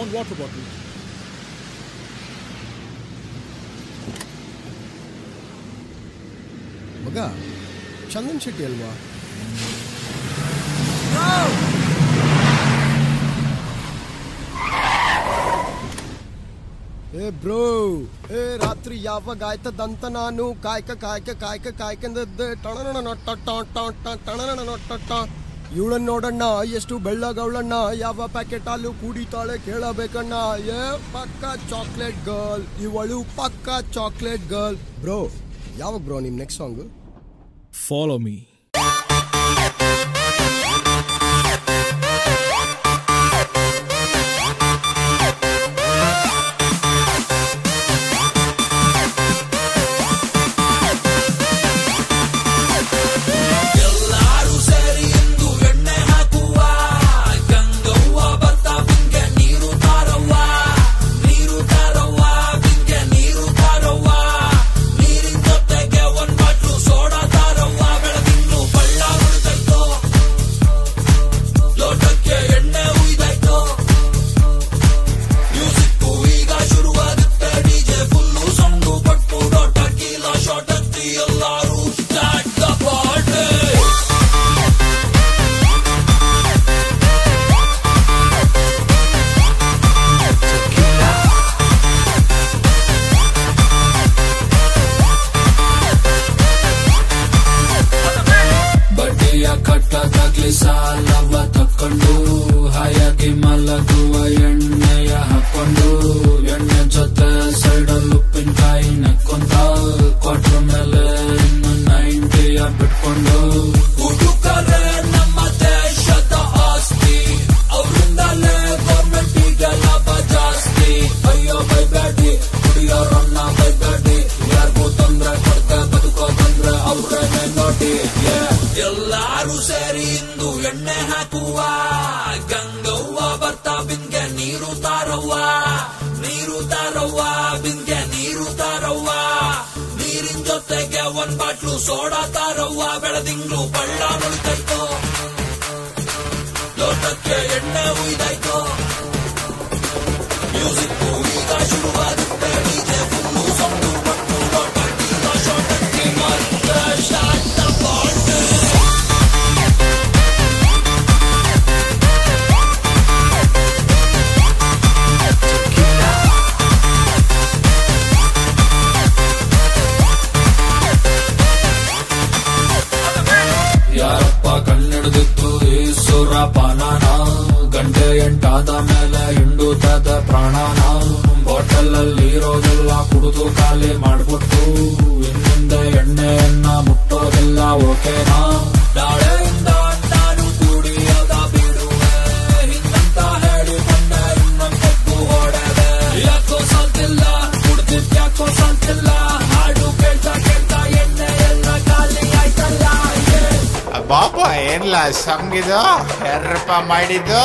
one water bottle. ಮಗ ಚಂದನ್ ಶೆಟ್ಟಿ ಅಲ್ವಾ? ಏ ಬ್ರೋ, ಏ ರಾತ್ರಿ ಯಾವಾಗ ಆಯ್ತದಂತ ನಾನು ಕಾಯ್ಕಂದದ್ದೆ. ಇವಳನ್ನ ನೋಡಣ್ಣ ಎಷ್ಟು ಬೆಳ್ಳಗವಳಣ್ಣ, ಯಾವ ಪ್ಯಾಕೆಟ್ ಹಾಲು ಕುಡಿತಾಳೆ ಕೇಳಬೇಕಣ್ಣ. ಏ ಪಕ್ಕ ಚಾಕ್ಲೇಟ್ ಗರ್ಲ್ ಇವಳು, ಪಕ್ಕ ಚಾಕ್ಲೇಟ್ ಗರ್ಲ್. ಬ್ರೋ, ಯಾವಾಗ ಬ್ರೋ ನಿಮ್ ನೆಕ್ಸ್ಟ್ ಸಾಂಗ್? Follow me. ಸಾಲವ ತಕ್ಕೊಂಡು ಹಾಯಾಗಿ ಮಲಗುವ ಎಣ್ಣೆಯ ಹಾಕೊಂಡು, ಎಣ್ಣೆ ಜೊತೆ ಸೈಡಲ್ಲಿ ಉಪ್ಪಿನಕಾಯಿ ನೆಕ್ಕೊಂತ, ಕ್ವಾರ್ಟರ್ ಮೇಲೆ ಇನ್ನು 90 ಬಿಟ್ಕೊಂಡು. ಹುಡುಗರೇ ನಮ್ಮ ದೇಶದ ಆಸ್ತಿ, ಅವರಿಂದಲೇ ಗೌರ್ಮೆಂಟಿಗೆ ಲಾಭ ಜಾಸ್ತಿ. ಅಯ್ಯೋ ಬೈಬೇಡಿ, ಕುಡಿಯೋರನ್ನ ಬೈಬೇಡಿ, ಯಾರಿಗೂ ತೊಂದ್ರೆ ಕೊಡ್ತೆ ಬದುಕೋದಂದ್ರೆ ಅವ್ರನ್ನೇ ನೋಡಿ. ಎಲ್ಲಾರು ಸೇರಿ ಇಂದು ಎಣ್ಣೆ ಹಾಕುವ, ಗಂಗವ್ವ ಬರ್ತಾ ಬಿನ್ಗೆ ನೀರು ತಾರವ್ವ, ನೀರು ತಾರವ್ವ ಬಿನ್ಗೆ ನೀರು ತಾರವ್ವ, ನೀರಿನ ಜೊತೆಗೆ ಒಂದ್ ಬಾಟ್ಲು ಸೋಡಾ ತಾರವ್ವ. ಬೆಳದಿಂಗ್ಳು ಬಳ್ಳ ಮುಳಿತೈತೋ, ಲೋಟಕ್ಕೆ ಎಣ್ಣೆ ಉಯ್ದಾಯ್ತೋ, ಮ್ಯೂಸಿಕ್ ಈಗ ಶುರುವಾಗುತ್ತೆ, ಡಿಜೆ ಫುಲ್ಲು ಸೌಂಡು ಪಟ್ಟು ಲೋಟ ಟೀಲ ಶೋಟಕ್ಕೆ ಮತ್ತೆ ಸ್ಟಾರ್ಟ್ ದ ಪಾರ್ಟಿ. ಯಾರಪ್ಪ ಕಣ್ಣಿಡ್ದಿತ್ತು ಈ ಸುರಪಾನನ, ಗಂಟೆ 8 ಮೇಲೆ ಹಿಂಡುತ್ತದ ಪ್ರಾಣನ. ಬಾಟಲ್ ಅಲ್ಲಿ ಇರೋದೆಲ್ಲ ಕುಡಿದು ಖಾಲಿ ಮಾಡ್ಬಿಟ್ಟು, ಇನ್ನಿಂದ ಎಣ್ಣೆಯನ್ನ ಮುಟ್ಟೋದೆಲ್ಲ ಓಕೆನಾ? ನಾಳೆಯಿಂದ ನಾನು ಕುಡಿಯೋದ ಬಿಡುವೆ, ಹಿಂಗಂತ ಹೇಳಿ ಬಂದೆ ಇನ್ನೊಂದು ಹೊಡೆದೆ. ಯಾಕೋ ಸಾಲ್ತಿಲ್ಲ ಕುಡ್ದಿದ್, ಯಾಕೋ ಸಾಲ್ತಿಲ್ಲ, ಹಾಡು ಕೇಳ್ತಾ ಕೇಳ್ತಾ ಎಣ್ಣೆ ಎಲ್ಲ ಖಾಲಿ ಆಯ್ತಲ್ಲ. ಬಾಬಾ ಏನ್ಲ ಸಂಗಿದು 2 ರೂಪಾಯಿ ಮಾಡಿದ್ದು.